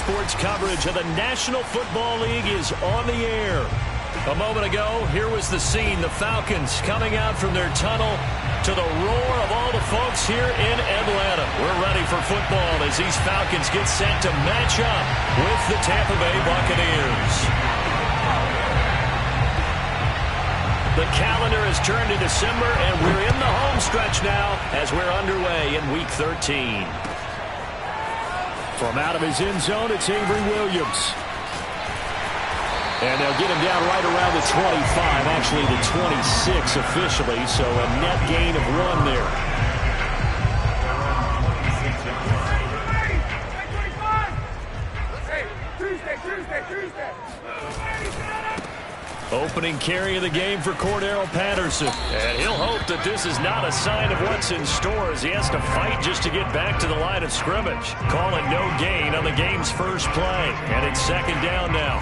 Sports coverage of the National Football League is on the air. A moment ago, here was the scene. The Falcons coming out from their tunnel to the roar of all the folks here in Atlanta. We're ready for football as these Falcons get set to match up with the Tampa Bay Buccaneers. The calendar has turned to December, and we're in the home stretch now as we're underway in Week 13. From out of his end zone, it's Avery Williams. And they'll get him down right around the 25, actually the 26 officially, so a net gain of 1 there. Tuesday. Opening carry of the game for Cordero Patterson. And he'll hope that this is not a sign of what's in store as he has to fight just to get back to the line of scrimmage. Calling no gain on the game's first play. And it's second down now.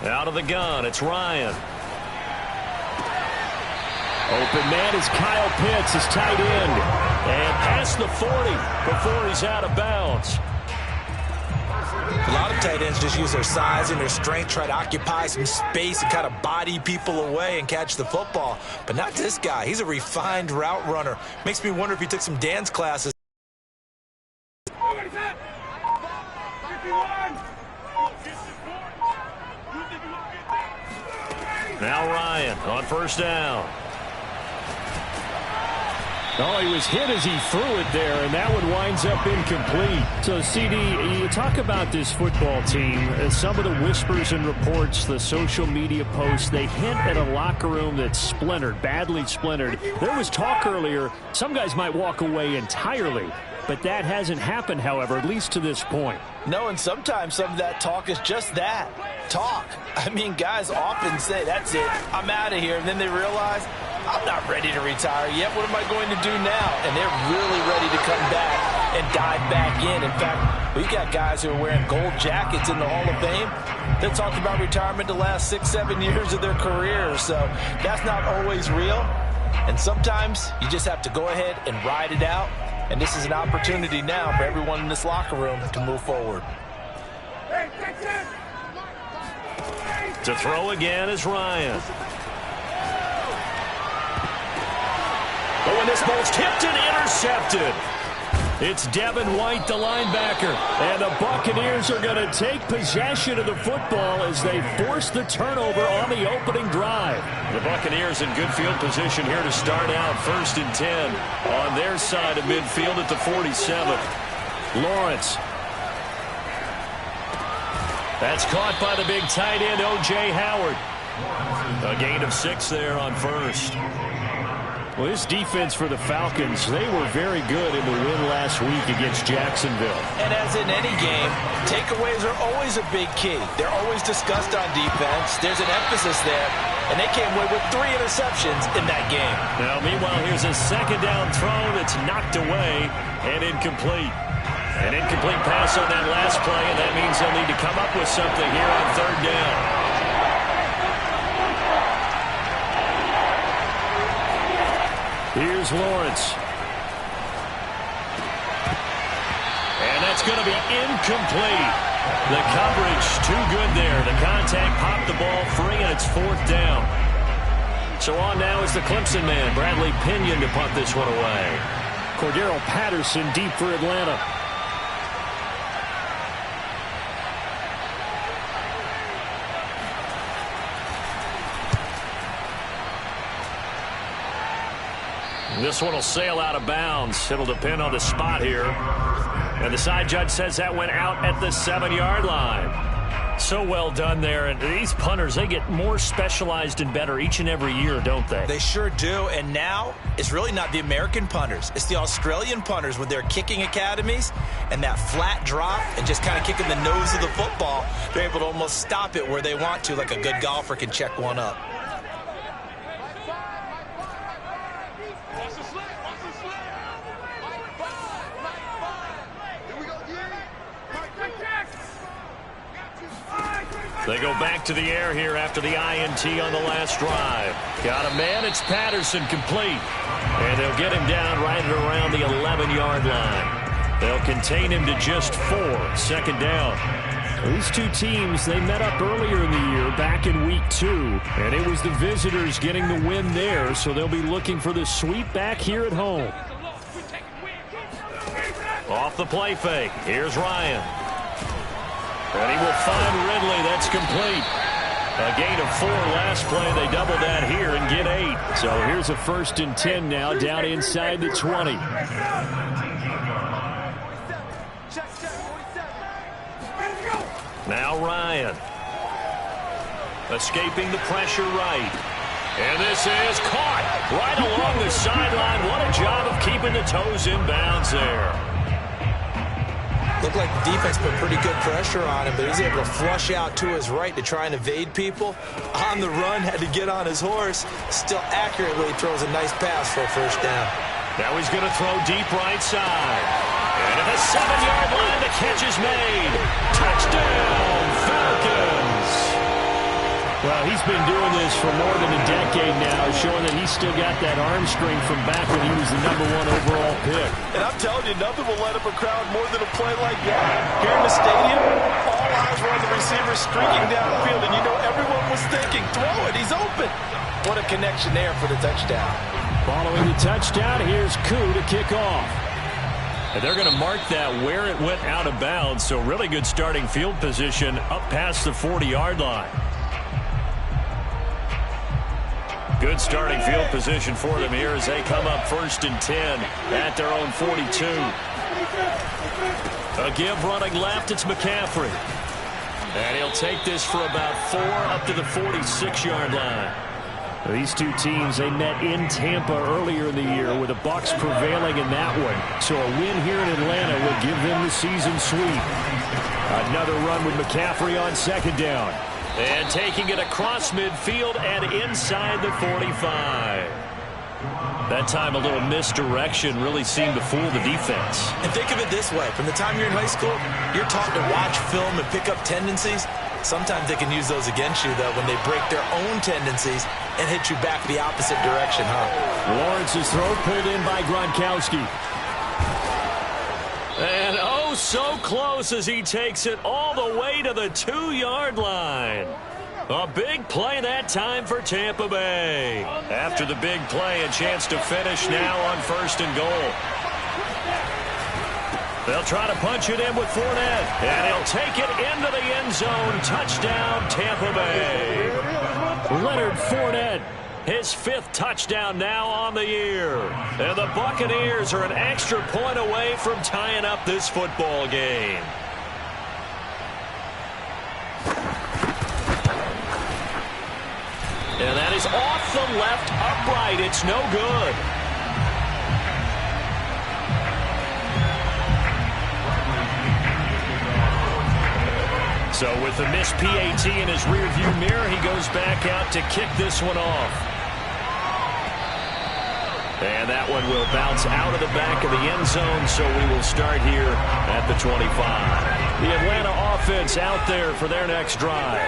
Out of the gun, it's Ryan. Open man is Kyle Pitts, his tight end. And past the 40 before he's out of bounds. A lot of tight ends just use their size and their strength, try to occupy some space and kind of body people away and catch the football. But not this guy. He's a refined route runner. Makes me wonder if he took some dance classes. Now Ryan on first down. Oh, he was hit as he threw it there, and that one winds up incomplete. So, CD, you talk about this football team, some of the whispers and reports, the social media posts, they hint at a locker room that's splintered, badly splintered. There was talk earlier, some guys might walk away entirely, but that hasn't happened, however, at least to this point. No, and sometimes some of that talk is just that, talk. I mean, guys often say, that's it, I'm out of here, and then they realize, I'm not ready to retire yet. What am I going to do now? And they're really ready to come back and dive back in. In fact, we got guys who are wearing gold jackets in the Hall of Fame that talked about retirement the last 6-7 years of their career. So that's not always real. And sometimes you just have to go ahead and ride it out. And this is an opportunity now for everyone in this locker room to move forward. To throw again is Ryan. Oh, and this ball's tipped and intercepted. It's Devin White, the linebacker. And the Buccaneers are going to take possession of the football as they force the turnover on the opening drive. The Buccaneers in good field position here to start out. 1st and 10 on their side of midfield at the 47. Lawrence. That's caught by the big tight end, O.J. Howard. A gain of 6 there on first. Well, this defense for the Falcons, they were very good in the win last week against Jacksonville. And as in any game, takeaways are always a big key. They're always discussed on defense. There's an emphasis there, and they came away with 3 interceptions in that game. Now, meanwhile, here's a second down throw that's knocked away and incomplete. An incomplete pass on that last play, and that means they'll need to come up with something here on 3rd down. Here's Lawrence. And that's going to be incomplete. The coverage too good there. The contact popped the ball free, and it's 4th down. So on now is the Clemson man, Bradley Pinion, to punt this one away. Cordero Patterson deep for Atlanta. This one will sail out of bounds. It'll depend on the spot here. And the side judge says that went out at the 7-yard line. So well done there. And these punters, they get more specialized and better each and every year, don't they? They sure do. And now it's really not the American punters. It's the Australian punters with their kicking academies and that flat drop and just kind of kicking the nose of the football. They're able to almost stop it where they want to, like a good golfer can check one up. They go back to the air here after the INT on the last drive. Got a man, it's Patterson, complete. And they'll get him down right at around the 11-yard line. They'll contain him to just 4, second down. These two teams, they met up earlier in the year, back in week 2. And it was the visitors getting the win there, so they'll be looking for the sweep back here at home. Off the play fake, here's Ryan. And he will find Ridley. That's complete. A gain of 4 last play. They double that here and get 8. So here's a 1st and 10 now down inside the 20. Now Ryan. Escaping the pressure right. And this is caught right along the sideline. What a job of keeping the toes in bounds there. Looked like the defense put pretty good pressure on him, but he was able to flush out to his right to try and evade people. On the run, had to get on his horse. Still accurately throws a nice pass for a first down. Now he's going to throw deep right side. And at the 7-yard line, the catch is made. Touchdown, Falcons! Well, he's been doing this for more than a decade now, showing that he's still got that arm strength from back when he was the #1 overall pick. And I'm telling you, nothing will light up a crowd more than a play like that. Here in the stadium, all eyes were on the receiver streaking downfield, and you know everyone was thinking, throw it, he's open. What a connection there for the touchdown. Following the touchdown, here's Koo to kick off. And they're going to mark that where it went out of bounds, so really good starting field position up past the 40-yard line. Good starting field position for them here as they come up 1st and 10 at their own 42. A give running left, it's McCaffrey. And he'll take this for about 4 up to the 46-yard line. These two teams, they met in Tampa earlier in the year with the Bucs prevailing in that one. So a win here in Atlanta will give them the season sweep. Another run with McCaffrey on 2nd down. And taking it across midfield and inside the 45. That time a little misdirection really seemed to fool the defense. And think of it this way. From the time you're in high school, you're taught to watch film and pick up tendencies. Sometimes they can use those against you, though, when they break their own tendencies and hit you back the opposite direction, huh? Lawrence's throw pulled in by Gronkowski. And oh, so close as he takes it all the way to the 2-yard line. A big play that time for Tampa Bay. After the big play, a chance to finish now on 1st and goal. They'll try to punch it in with Fournette. And he'll take it into the end zone. Touchdown, Tampa Bay. Leonard Fournette. His 5th touchdown now on the year. And the Buccaneers are an extra point away from tying up this football game. And that is off the left upright. It's no good. So with the missed PAT in his rearview mirror, he goes back out to kick this one off. And that one will bounce out of the back of the end zone, so we will start here at the 25. The Atlanta offense out there for their next drive.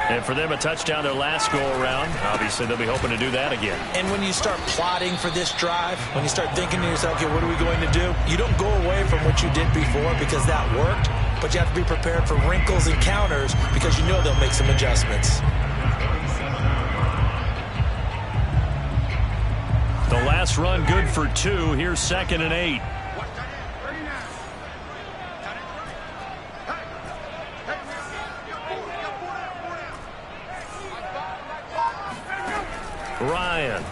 And for them, a touchdown their last go-around. Obviously, they'll be hoping to do that again. And when you start plotting for this drive, when you start thinking to yourself, okay, what are we going to do? You don't go away from what you did before because that worked, but you have to be prepared for wrinkles and counters because you know they'll make some adjustments. The last run good for 2. Here's 2nd and 8. Ryan.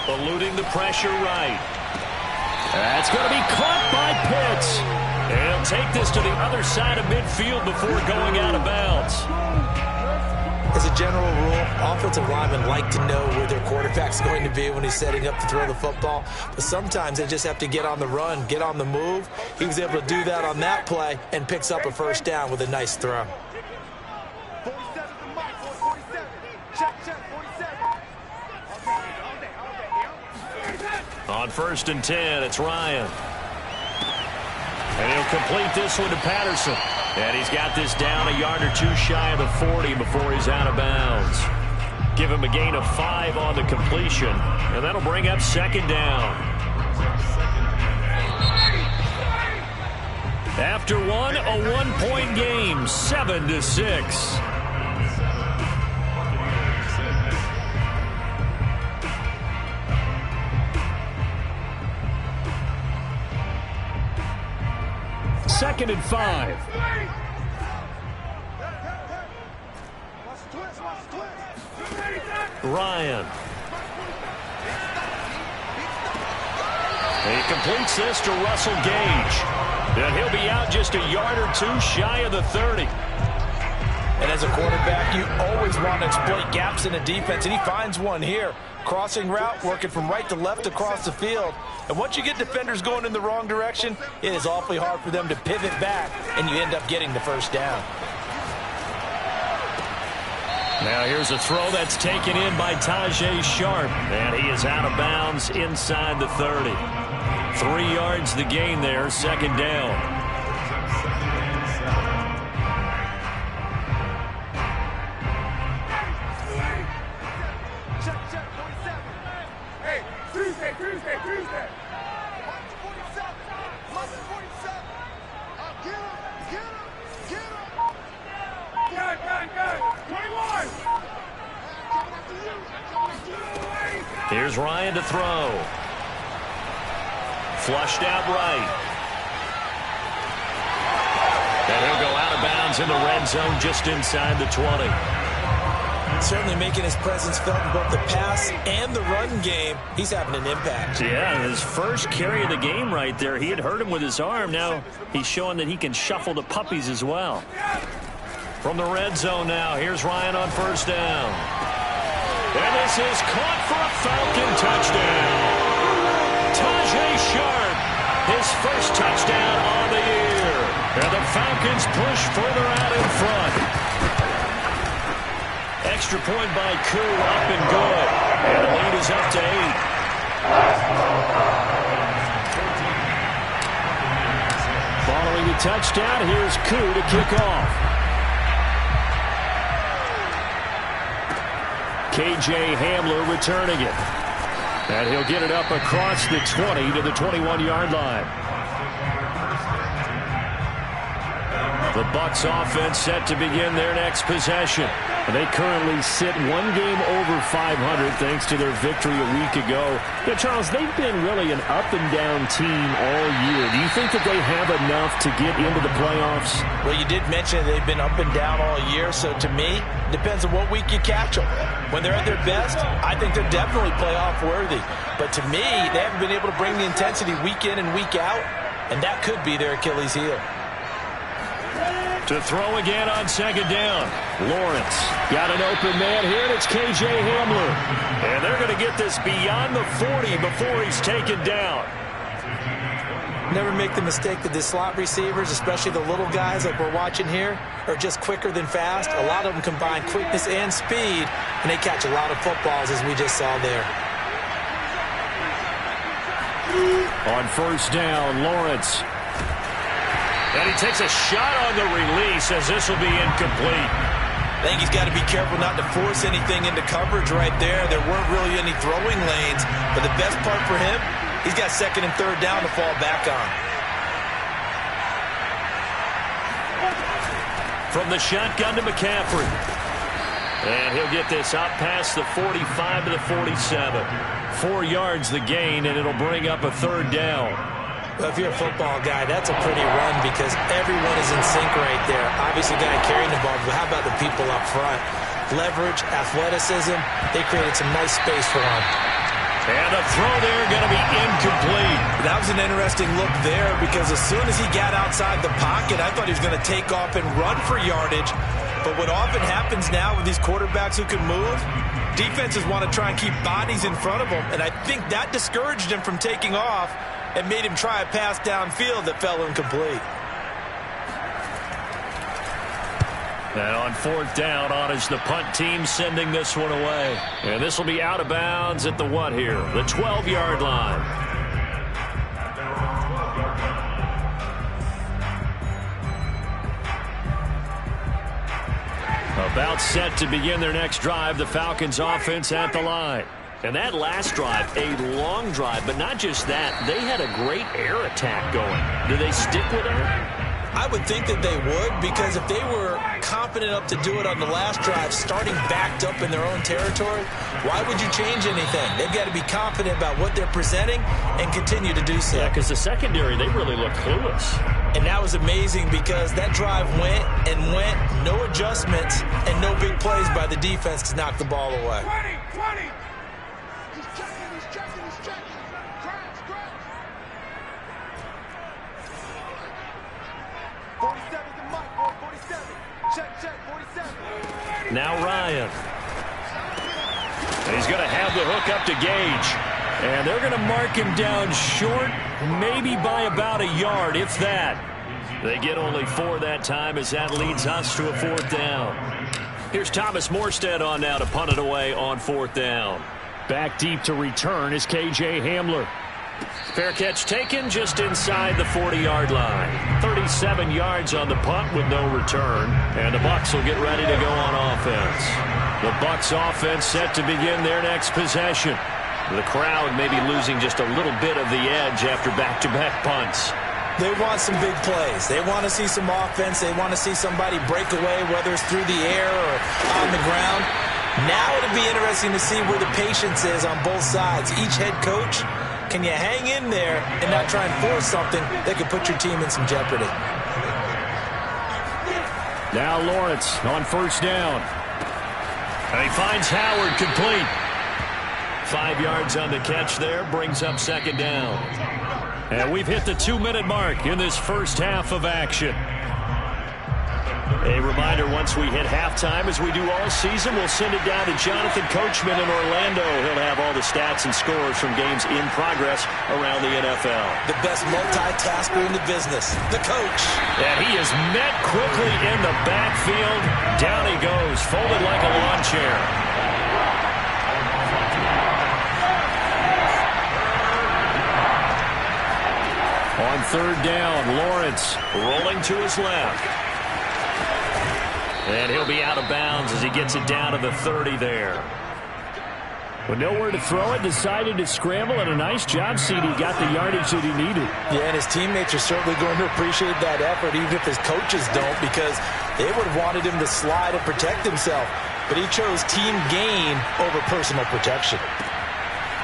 Eluding the pressure right. That's going to be caught by Pitts. And he'll take this to the other side of midfield before going out of bounds. As a general rule, offensive linemen like to know where their quarterback's going to be when he's setting up to throw the football. But sometimes they just have to get on the run, get on the move. He was able to do that on that play and picks up a first down with a nice throw. On 1st and 10, it's Ryan. And he'll complete this one to Patterson. And he's got this down a yard or two shy of the 40 before he's out of bounds. Give him a gain of 5 on the completion. And that'll bring up 2nd down. After one, a one-point game, 7-6. Second and 5. Ryan. He completes this to Russell Gage. And he'll be out just a yard or two shy of the 30. And as a quarterback, you always want to exploit gaps in the defense, and he finds one here. Crossing route, working from right to left across the field. And once you get defenders going in the wrong direction, it is awfully hard for them to pivot back, and you end up getting the first down. Now here's a throw that's taken in by Tajay Sharp, and he is out of bounds inside the 30. 3 yards the gain there, 2nd down. Tuesday. Here's Ryan to throw. Flushed out right. And he'll go out of bounds in the red zone just inside the 20. Certainly making his presence felt in both the pass and the run game. He's having an impact. Yeah, his first carry of the game right there. He had hurt him with his arm. Now he's showing that he can shuffle the puppies as well. From the red zone now, here's Ryan on 1st down. And this is caught for a Falcon touchdown. Tajay Sharp, his first touchdown on the year. And the Falcons push further out in front. Extra point by Koo, up and good. And the lead is up to 8. Following the touchdown, here's Koo to kick off. K.J. Hamler returning it. And he'll get it up across the 20 to the 21-yard line. The Bucs offense set to begin their next possession. And they currently sit one game over 500 thanks to their victory a week ago. Yeah, Charles, they've been really an up-and-down team all year. Do you think that they have enough to get into the playoffs? Well, you did mention they've been up and down all year, so to me, it depends on what week you catch them. When they're at their best, I think they're definitely playoff worthy. But to me, they haven't been able to bring the intensity week in and week out, and that could be their Achilles heel. To throw again on 2nd down. Lawrence got an open man here, and it's K.J. Hamler. And they're going to get this beyond the 40 before he's taken down. Never make the mistake that the slot receivers, especially the little guys like we're watching here, are just quicker than fast. A lot of them combine quickness and speed, and they catch a lot of footballs, as we just saw there. On 1st down, Lawrence. And he takes a shot on the release as this will be incomplete. I think he's got to be careful not to force anything into coverage right there. There weren't really any throwing lanes, but the best part for him, he's got 2nd and 3rd down to fall back on. From the shotgun to McCaffrey. And he'll get this out past the 45 to the 47. 4 yards the gain, and it'll bring up a 3rd down. Well, if you're a football guy, that's a pretty run because everyone is in sync right there. Obviously, the guy carrying the ball, but how about the people up front? Leverage, athleticism, they created some nice space for him. And the throw there going to be incomplete. That was an interesting look there because as soon as he got outside the pocket, I thought he was going to take off and run for yardage. But what often happens now with these quarterbacks who can move, defenses want to try and keep bodies in front of them. And I think that discouraged him from taking off and made him try a pass downfield that fell incomplete. And on fourth down, on is the punt team sending this one away. And this will be out of bounds at the what here? The 12-yard line. About set to begin their next drive, the Falcons offense at the line. And that last drive, a long drive, but not just that. They had a great air attack going. Do they stick with it? I would think that they would, because if they were confident enough to do it on the last drive, starting backed up in their own territory, why would you change anything? They've got to be confident about what they're presenting and continue to do so. Yeah, because the secondary, they really look clueless. And that was amazing because that drive went and went, no adjustments, and no big plays by the defense to knock the ball away. 20. He's checking. Crash. 47 to Mike, 47. Check, 47. Now Ryan. And he's going to have the hook up to Gage. And they're going to mark him down short, maybe by about a yard, if that. They get only 4 that time as that leads us to a fourth down. Here's Thomas Morstead on now to punt it away on fourth down. Back deep to return is K.J. Hamler. Fair catch taken just inside the 40-yard line. 37 yards on the punt with no return. And the Bucs will get ready to go on offense. The Bucs offense set to begin their next possession. The crowd may be losing just a little bit of the edge after back-to-back punts. They want some big plays. They want to see some offense. They want to see somebody break away, whether it's through the air or on the ground. Now it'll be interesting to see where the patience is on both sides. Each head coach, can you hang in there and not try and force something that could put your team in some jeopardy? Now Lawrence on first down. And he finds Howard complete. 5 yards on the catch there, brings up second down. And we've hit the 2-minute mark in this first half of action. A reminder, once we hit halftime, as we do all season, we'll send it down to Jonathan Coachman in Orlando. He'll have all the stats and scores from games in progress around the NFL. The best multitasker in the business, the coach. And he is met quickly in the backfield. Down he goes, folded like a lawn chair. On third down, Lawrence Rolling to his left. And he'll be out of bounds as he gets it down to the 30 there. with nowhere to throw it, decided to scramble, and a nice job, CD. Got the yardage that he needed. Yeah, and his teammates are certainly going to appreciate that effort, even if his coaches don't, because they would have wanted him to slide and protect himself. But he chose team gain over personal protection.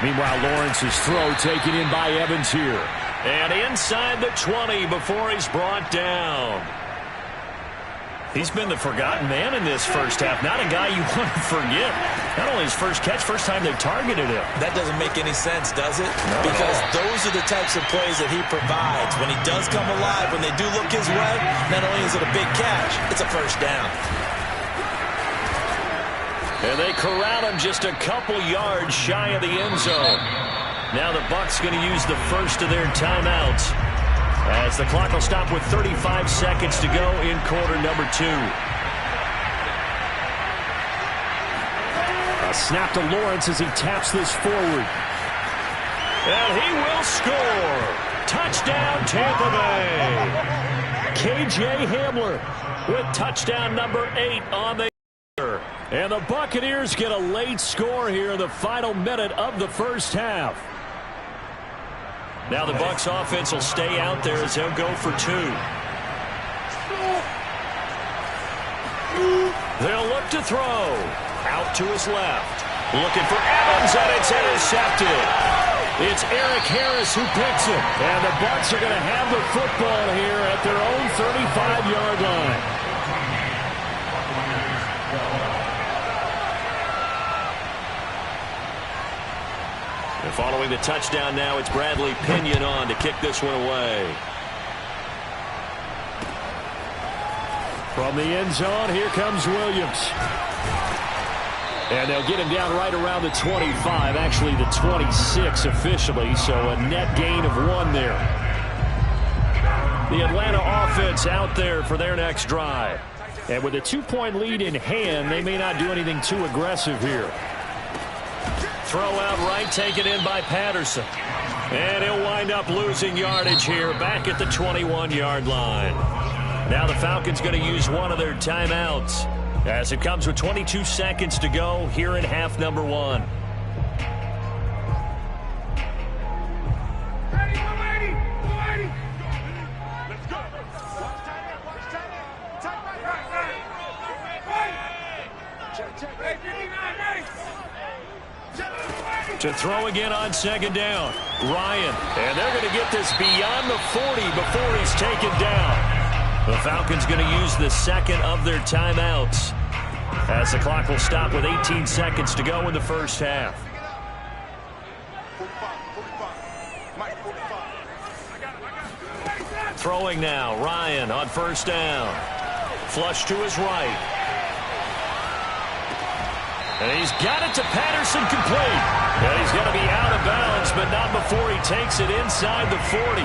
Meanwhile, Lawrence's throw taken in by Evans here. And inside the 20 before he's brought down. He's been the forgotten man in this first half. Not a guy you want to forget. Not only his first catch, first time they targeted him. That doesn't make any sense, does it? No. Because those are the types of plays that he provides. When he does come alive, when they do look his way, not only is it a big catch, it's a first down. And they corral him just a couple yards shy of the end zone. Now the Bucs going to use the first of their timeouts, as the clock will stop with 35 seconds to go in quarter number 2. A snap to Lawrence as he taps this forward. And he will score. Touchdown, Tampa Bay. K.J. Hamler with touchdown number 8 on the year. And the Buccaneers get a late score here in the final minute of the first half. Now the Bucs offense will stay out there as they'll go for 2. They'll look to throw. Out to his left. Looking for Evans, and it's intercepted. It's Eric Harris who picks it. And the Bucs are going to have the football here at their own 35-yard line. And following the touchdown now, it's Bradley Pinion on to kick this one away. From the end zone, here comes Williams. And they'll get him down right around the 25, actually the 26 officially, so a net gain of 1 there. The Atlanta offense out there for their next drive. And with a 2-point lead in hand, they may not do anything too aggressive here. Throw out right, taken in by Patterson. And he'll wind up losing yardage here back at the 21-yard line. Now the Falcons going to use one of their timeouts as it comes with 22 seconds to go here in half number 1. To throw again on second down. Ryan. And they're going to get this beyond the 40 before he's taken down. The Falcons going to use the second of their timeouts as the clock will stop with 18 seconds to go in the first half. Throwing now. Ryan on first down. Flush to his right. And he's got it to Patterson, complete. And he's going to be out of bounds, but not before he takes it inside the 40.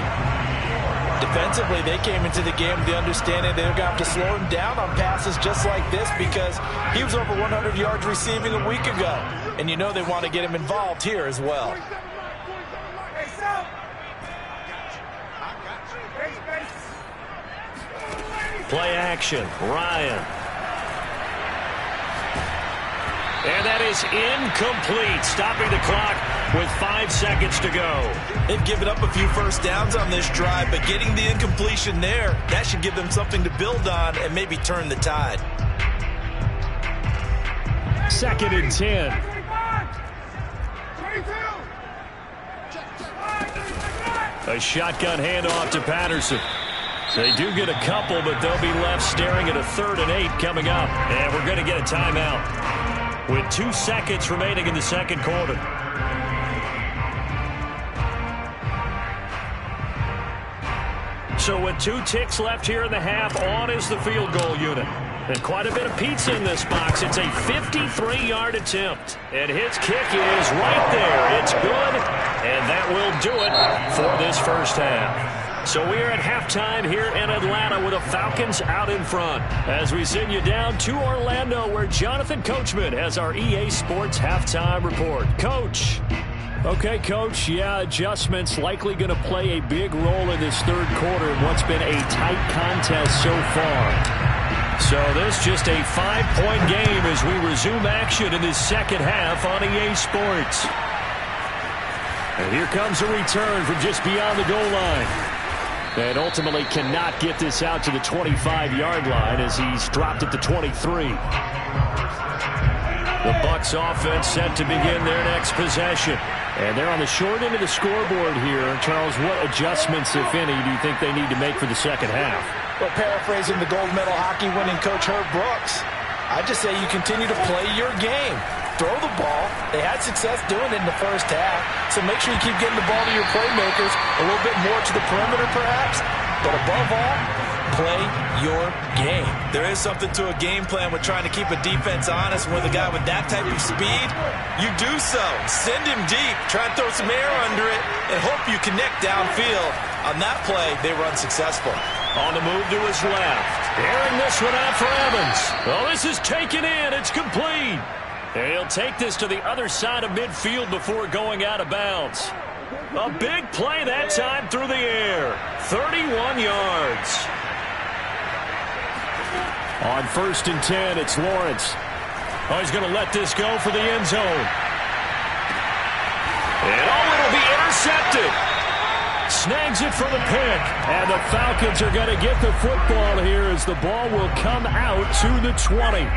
Defensively, they came into the game with the understanding they're going to have to slow him down on passes just like this because he was over 100 yards receiving a week ago. And you know they want to get him involved here as well. Play action. Ryan. And that is incomplete, stopping the clock with 5 seconds to go. They've given up a few first downs on this drive, but getting the incompletion there, that should give them something to build on and maybe turn the tide. 2nd and 10. A shotgun handoff to Patterson. They do get a couple, but they'll be left staring at a 3rd and 8 coming up. And we're going to get a timeout with 2 seconds remaining in the second quarter. So with 2 ticks left here in the half, on is the field goal unit. And quite a bit of pizza in this box. It's a 53-yard attempt. And his kick is right there. It's good. And that will do it for this first half. So we are at halftime here in Atlanta with the Falcons out in front as we send you down to Orlando where Jonathan Coachman has our EA Sports halftime report. Coach. Okay, Coach, yeah, adjustments likely going to play a big role in this third quarter in what's been a tight contest so far. So this just a 5-point game as we resume action in this second half on EA Sports. And here comes a return from just beyond the goal line. And ultimately cannot get this out to the 25-yard line as he's dropped at the 23. The Bucs offense set to begin their next possession. And they're on the short end of the scoreboard here. Charles, what adjustments, if any, do you think they need to make for the second half? Well, paraphrasing the gold medal hockey winning coach Herb Brooks, I just say you continue to play your game. Throw the ball. They had success doing it in the first half, so make sure you keep getting the ball to your playmakers, a little bit more to the perimeter perhaps, but above all, play your game. There is something to a game plan with trying to keep a defense honest, and with a guy with that type of speed, you do so. Send him deep, try and throw some air under it, and hope you connect downfield. On that play, they run successful. On the move to his left. Airing this one out for Evans. Oh, this is taken in. It's complete. And he'll take this to the other side of midfield before going out of bounds. A big play that time through the air. 31 yards. On 1st and 10, it's Lawrence. Oh, he's going to let this go for the end zone. And it'll be intercepted. Snags it for the pick. And the Falcons are going to get the football here as the ball will come out to the 20.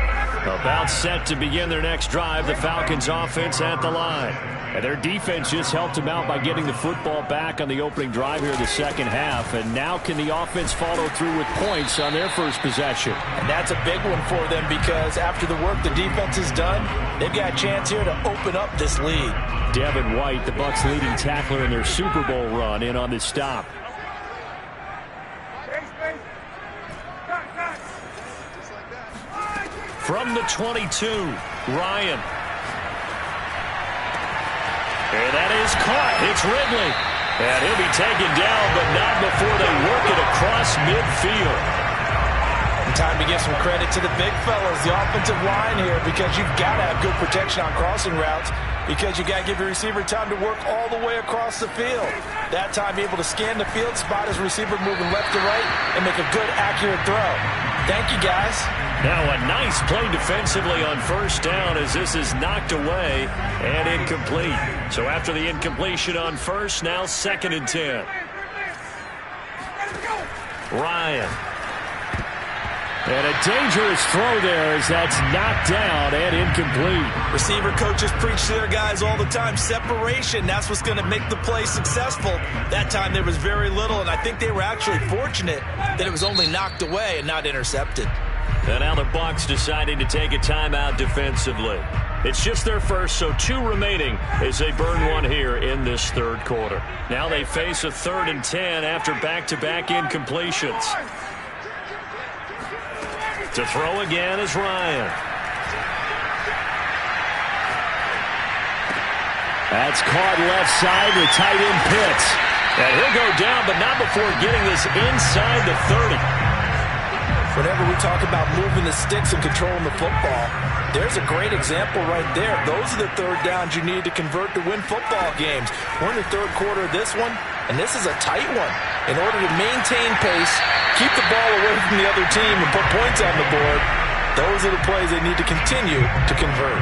About set to begin their next drive, the Falcons offense at the line. And their defense just helped them out by getting the football back on the opening drive here in the second half. And now can the offense follow through with points on their first possession? And that's a big one for them because after the work the defense has done, they've got a chance here to open up this lead. Devin White, the Bucs' leading tackler in their Super Bowl run, in on this stop. From the 22, Ryan. And that is caught. It's Ridley. And he'll be taken down, but not before they work it across midfield. And time to give some credit to the big fellas, the offensive line here, because you've got to have good protection on crossing routes, because you got to give your receiver time to work all the way across the field. That time, be able to scan the field, spot his receiver moving left to right, and make a good, accurate throw. Thank you, guys. Now a nice play defensively on first down as this is knocked away and incomplete. So after the incompletion on first, now 2nd and 10. Ryan. And a dangerous throw there as that's knocked down and incomplete. Receiver coaches preach to their guys all the time. Separation, that's what's going to make the play successful. That time there was very little, and I think they were actually fortunate that it was only knocked away and not intercepted. And now the Bucs deciding to take a timeout defensively. It's just their first, so 2 remaining as they burn one here in this third quarter. Now they face a 3rd and 10 after back-to-back incompletions. To throw again is Ryan. That's caught left side with tight end Pitts. And he'll go down, but not before getting this inside the 30. Whenever we talk about moving the sticks and controlling the football, there's a great example right there. Those are the third downs you need to convert to win football games. We're in the third quarter of this one, and this is a tight one. In order to maintain pace, keep the ball away from the other team, and put points on the board, those are the plays they need to continue to convert.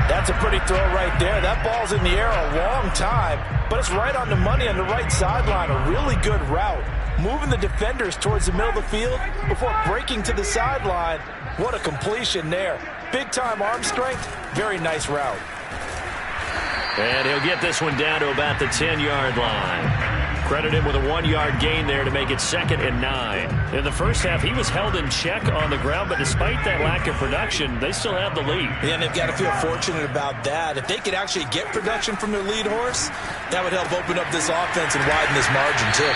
That's a pretty throw right there. That ball's in the air a long time, but it's right on the money on the right sideline. A really good route. Moving the defenders towards the middle of the field before breaking to the sideline. What a completion there. Big-time arm strength. Very nice route. And he'll get this one down to about the 10-yard line. Credit him with a 1-yard gain there to make it 2nd and 9. In the first half, he was held in check on the ground, but despite that lack of production, they still have the lead. Yeah, and they've got to feel fortunate about that. If they could actually get production from their lead horse, that would help open up this offense and widen this margin, too.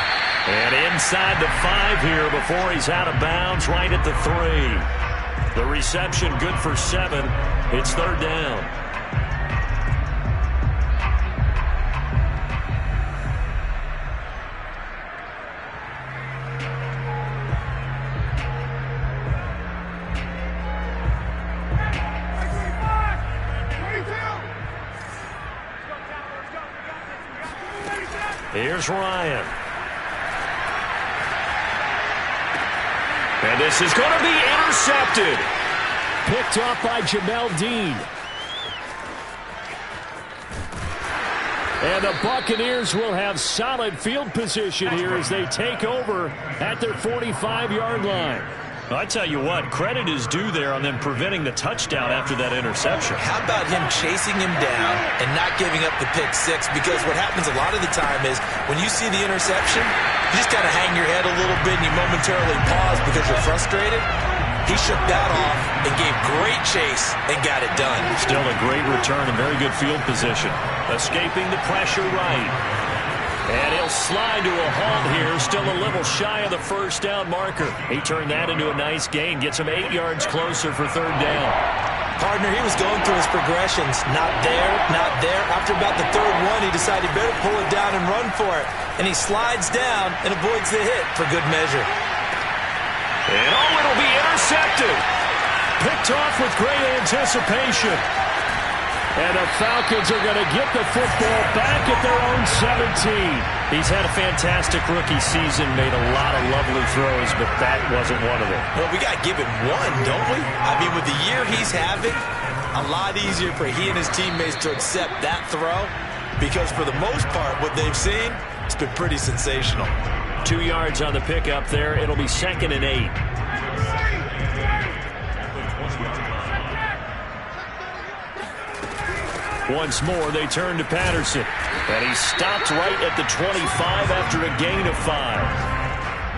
And inside the 5 here before he's out of bounds, right at the 3. The reception good for 7. It's 3rd down. Here's Ryan. And this is going to be intercepted. Picked off by Jamel Dean. And the Buccaneers will have solid field position here as they take over at their 45-yard line. I tell you what, credit is due there on them preventing the touchdown after that interception. How about him chasing him down and not giving up the pick 6? Because what happens a lot of the time is when you see the interception, you just kind of hang your head a little bit and you momentarily pause because you're frustrated. He shook that off and gave great chase and got it done. Still a great return and very good field position. Escaping the pressure right. And he'll slide to a halt here, still a little shy of the first down marker. He turned that into a nice gain, gets him 8 yards closer for 3rd down. Partner, he was going through his progressions. Not there, not there. After about the 3rd one, he decided he better pull it down and run for it. And he slides down and avoids the hit for good measure. And oh, it'll be intercepted. Picked off with great anticipation. And the Falcons are going to get the football back at their own 17. He's had a fantastic rookie season, made a lot of lovely throws, but that wasn't one of them. Well, we got to give him one, don't we? I mean, with the year he's having, a lot easier for he and his teammates to accept that throw because for the most part, what they've seen, it's been pretty sensational. 2 yards on the pickup there. It'll be 2nd and 8. Once more, they turn to Patterson. And he stopped right at the 25 after a gain of 5.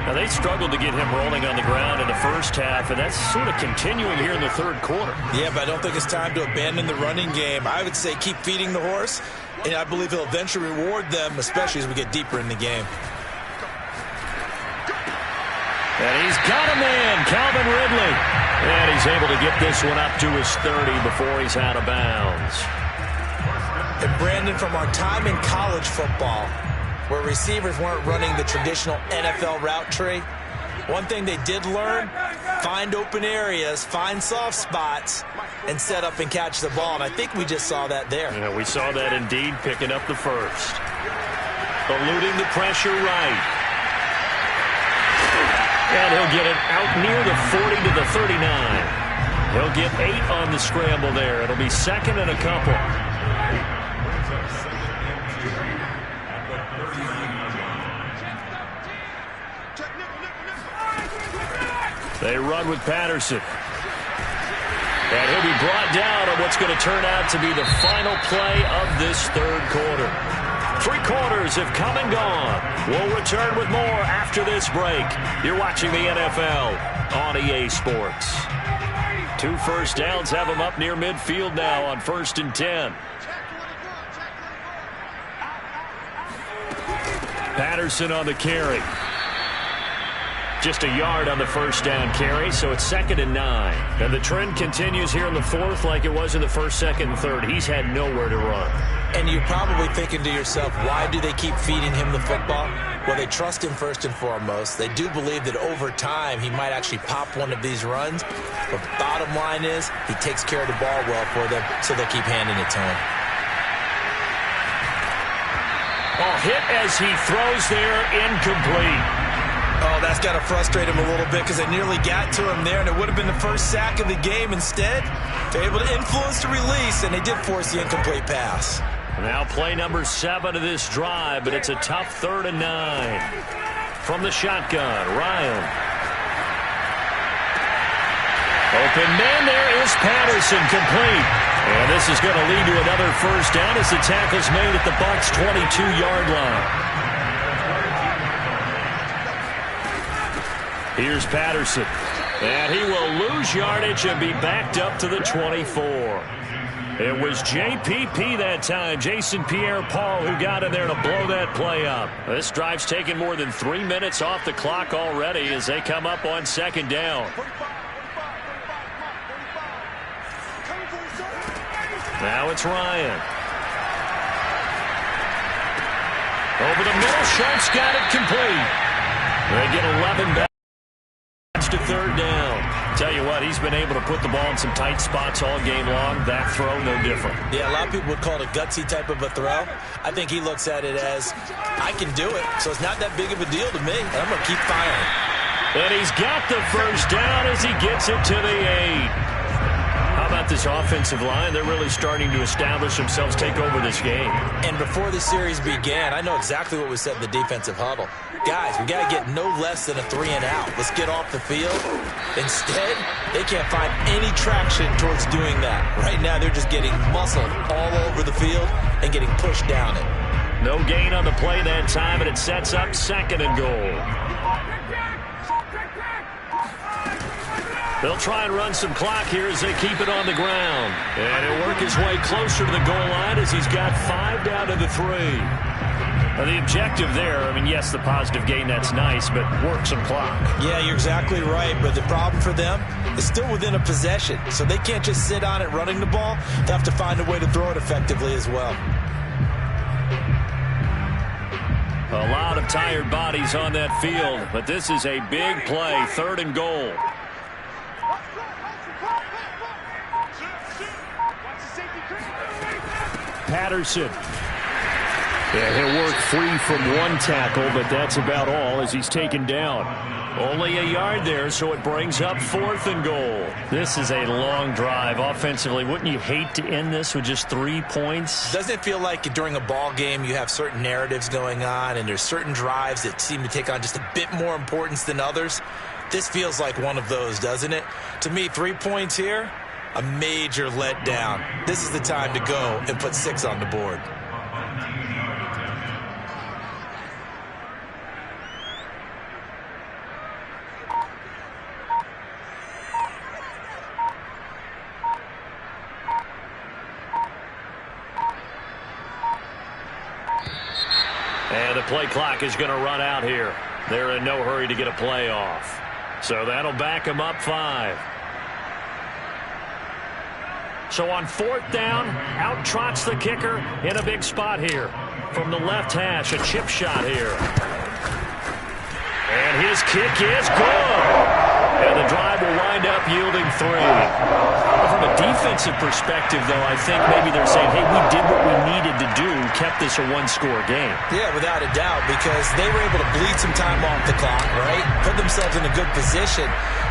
Now, they struggled to get him rolling on the ground in the first half, and that's sort of continuing here in the third quarter. Yeah, but I don't think it's time to abandon the running game. I would say keep feeding the horse, and I believe he'll eventually reward them, especially as we get deeper in the game. And he's got a man, Calvin Ridley. And he's able to get this one up to his 30 before he's out of bounds. And Brandon, from our time in college football, where receivers weren't running the traditional NFL route tree, one thing they did learn, find open areas, find soft spots, and set up and catch the ball. And I think we just saw that there. Yeah, we saw that indeed, picking up the first. Eluding the pressure right. And he'll get it out near the 40 to the 39. He'll get 8 on the scramble there. It'll be second and a couple. They run with Patterson. And he'll be brought down on what's going to turn out to be the final play of this third quarter. 3 quarters have come and gone. We'll return with more after this break. You're watching the NFL on EA Sports. 2 first downs have them up near midfield now on 1st and 10. Patterson on the carry. Just a yard on the first down carry, so it's 2nd and 9. And the trend continues here in the 4th like it was in the 1st, 2nd, and 3rd. He's had nowhere to run. And you're probably thinking to yourself, why do they keep feeding him the football? Well, they trust him first and foremost. They do believe that over time he might actually pop one of these runs. But bottom line is he takes care of the ball well for them, so they'll keep handing it to him. Hit as he throws there, incomplete. Oh, that's got to frustrate him a little bit because they nearly got to him there, and it would have been the first sack of the game. Instead, they're able to influence the release, and they did force the incomplete pass. Now play number 7 of this drive, but it's a tough 3rd and 9. From the shotgun, Ryan. Open man, there is Patterson, complete. And this is going to lead to another first down as the tackle's made at the Bucs' 22-yard line. Here's Patterson. And he will lose yardage and be backed up to the 24. It was JPP that time, Jason Pierre-Paul, who got in there to blow that play up. This drive's taken more than 3 minutes off the clock already as they come up on 2nd down. Now it's Ryan. Over the middle, Sharp's got it complete. They get 11 back to 3rd down. Tell you what, he's been able to put the ball in some tight spots all game long. That throw, no different. Yeah, a lot of people would call it a gutsy type of a throw. I think he looks at it as, I can do it, so it's not that big of a deal to me, and I'm going to keep firing. And he's got the first down as he gets it to the 8. How about this offensive line? They're really starting to establish themselves, take over this game. And before the series began, I know exactly what was said in the defensive huddle. Guys, we got to get no less than a 3-and-out. Let's get off the field. Instead, they can't find any traction towards doing that. Right now, they're just getting muscled all over the field and getting pushed down it. No gain on the play that time, and it sets up 2nd and goal. They'll try and run some clock here as they keep it on the ground. And he'll work his way closer to the goal line as he's got 5 down to the 3. Now the objective there, I mean, yes, the positive gain, that's nice, but work some clock. Yeah, you're exactly right. But the problem for them is still within a possession. So they can't just sit on it running the ball. They'll have to find a way to throw it effectively as well. A lot of tired bodies on that field, but this is a big play, 3rd and goal. Patterson. Yeah, he'll work free from one tackle, but that's about all as he's taken down. Only a yard there, so it brings up 4th and goal. This is a long drive offensively. Wouldn't you hate to end this with just 3 points? Doesn't it feel like during a ball game you have certain narratives going on and there's certain drives that seem to take on just a bit more importance than others? This feels like one of those, doesn't it? To me, 3 points here, A major letdown. This is the time to go and put 6 on the board. And the play clock is going to run out here. They're in no hurry to get a play off. So that'll back them up 5. So on 4th down, out trots the kicker in a big spot here. From the left hash, a chip shot here. And his kick is good. And the drive will wind up yielding 3. From a defensive perspective, though, I think maybe they're saying, hey, we did what we needed to do, kept this a 1-score game. Yeah, without a doubt, because they were able to bleed some time off the clock, right? Put themselves in a good position,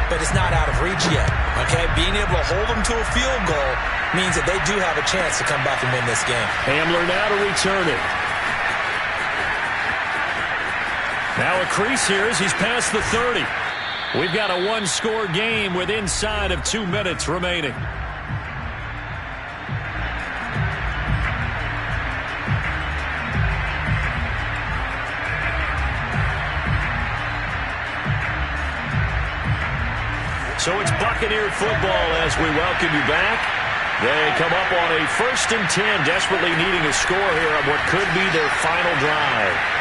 but it's not out of reach yet, okay? Being able to hold them to a field goal means that they do have a chance to come back and win this game. Hamler now to return it. Now a crease here as he's past the 30. We've got a 1-score game with inside of 2 minutes remaining. So it's Buccaneer football as we welcome you back. They come up on a 1st and 10, desperately needing a score here on what could be their final drive.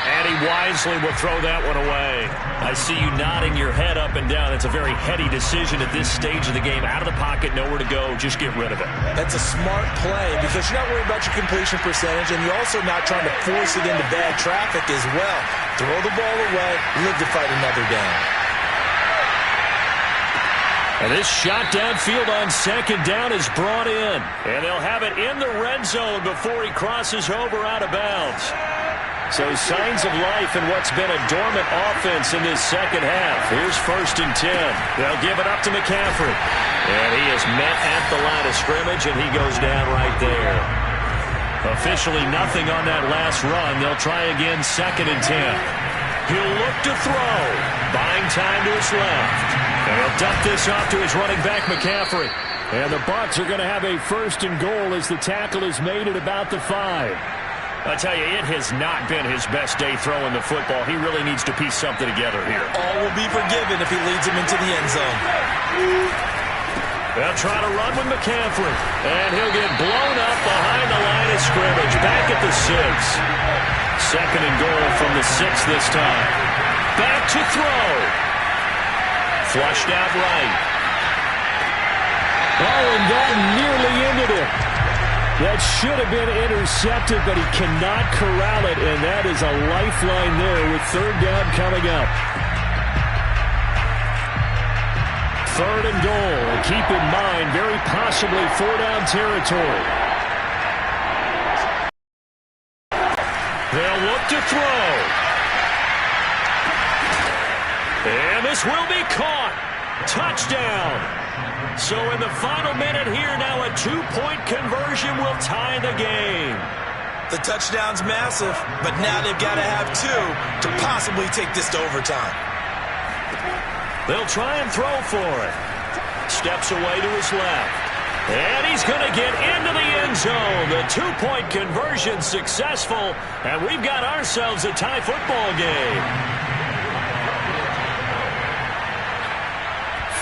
And he wisely will throw that one away. I see you nodding your head up and down. It's a very heady decision at this stage of the game. Out of the pocket, nowhere to go. Just get rid of it. That's a smart play because you're not worried about your completion percentage, and you're also not trying to force it into bad traffic as well. Throw the ball away, live to fight another down. And this shot downfield on 2nd down is brought in. And they'll have it in the red zone before he crosses over out of bounds. So signs of life in what's been a dormant offense in this 2nd half. Here's 1st and 10. They'll give it up to McCaffrey. And he is met at the line of scrimmage, and he goes down right there. Officially nothing on that last run. They'll try again 2nd and 10. He'll look to throw. Buying time to his left. And he'll dump this off to his running back, McCaffrey. And the Bucs are going to have a 1st and goal as the tackle is made at about the 5. I tell you, it has not been his best day throwing the football. He really needs to piece something together here. All will be forgiven if he leads him into the end zone. They'll try to run with McCaffrey. And he'll get blown up behind the line of scrimmage. Back at the 6. 2nd and goal from the 6 this time. Back to throw. Flushed out right. Oh, and that nearly ended it. That should have been intercepted, but he cannot corral it, and that is a lifeline there with 3rd down coming up. 3rd and goal. Keep in mind, very possibly 4-down territory. They'll look to throw. And this will be caught. Touchdown. So in the final minute here, now a 2-point conversion will tie the game. The touchdown's massive, but now they've got to have 2 to possibly take this to overtime. They'll try and throw for it. Steps away to his left. And he's going to get into the end zone. The 2-point conversion successful, and we've got ourselves a tie football game.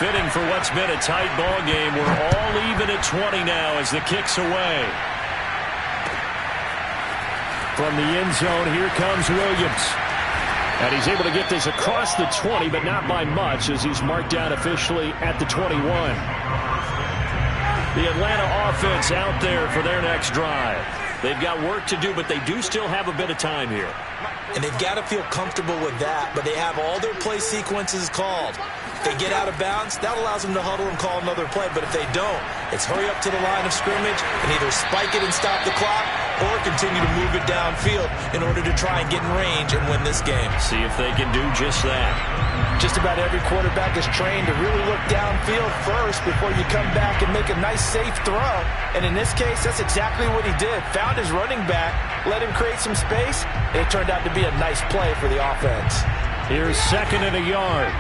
Fitting for what's been a tight ball game. We're all even at 20 now as the kick's away. From the end zone, here comes Williams. And he's able to get this across the 20, but not by much as he's marked down officially at the 21. The Atlanta offense out there for their next drive. They've got work to do, but they do still have a bit of time here. And they've got to feel comfortable with that, but they have all their play sequences called. If they get out of bounds, that allows them to huddle and call another play. But if they don't, it's hurry up to the line of scrimmage and either spike it and stop the clock or continue to move it downfield in order to try and get in range and win this game. See if they can do just that. Just about every quarterback is trained to really look downfield first before you come back and make a nice, safe throw. And in this case, that's exactly what he did. Found his running back, let him create some space, and it turned out to be a nice play for the offense. Here's 2nd and a yard.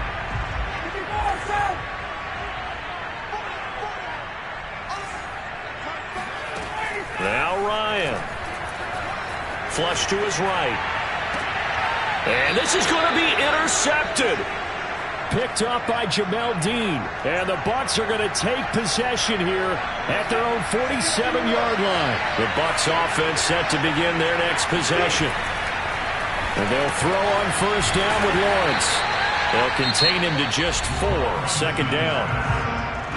Now Ryan. Flush to his right. And this is going to be intercepted. Picked up by Jamel Dean. And the Bucs are going to take possession here at their own 47-yard line. The Bucs offense set to begin their next possession. And they'll throw on first down with Lawrence. They'll contain him to just 4. Second down.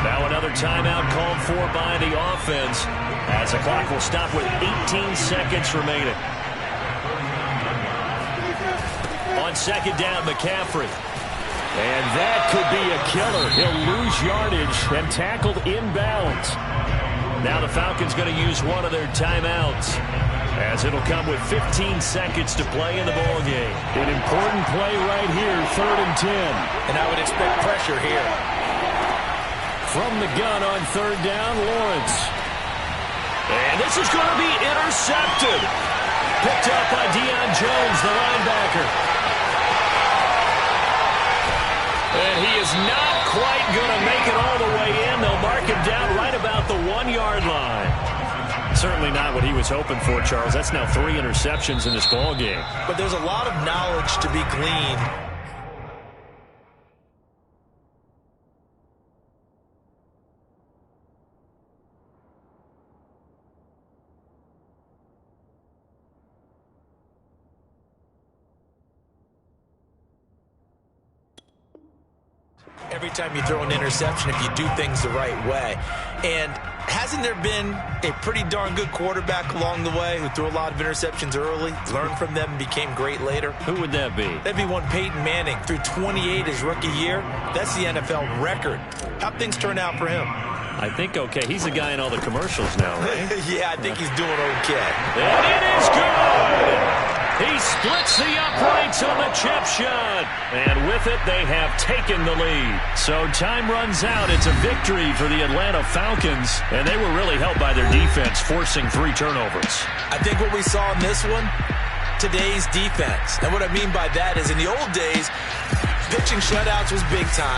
Now another timeout called for by the offense as the clock will stop with 18 seconds remaining. On second down, McCaffrey. And that could be a killer. He'll lose yardage and tackled inbounds. Now the Falcons going to use one of their timeouts as it'll come with 15 seconds to play in the ballgame. An important play right here, 3rd and 10. And I would expect pressure here. From the gun on 3rd down, Lawrence. And this is going to be intercepted. Picked up by Deion Jones, the linebacker. And he is not quite going to make it all the way in. They'll mark him down right about the 1-yard line. Certainly not what he was hoping for, Charles. That's now 3 interceptions in this ball game. But there's a lot of knowledge to be gleaned. Every time you throw an interception, if you do things the right way. And hasn't there been a pretty darn good quarterback along the way who threw a lot of interceptions early, learned from them, and became great later? Who would that be? That'd be one Peyton Manning. Threw 28 his rookie year. That's the NFL record. How'd things turn out for him? I think okay. He's the guy in all the commercials now, right? Yeah, I think he's doing okay. And it is good! He splits the uprights on the chip shot. And with it, they have taken the lead. So time runs out. It's a victory for the Atlanta Falcons. And they were really helped by their defense, forcing 3 turnovers. I think what we saw in this one, today's defense. And what I mean by that is in the old days, pitching shutouts was big time.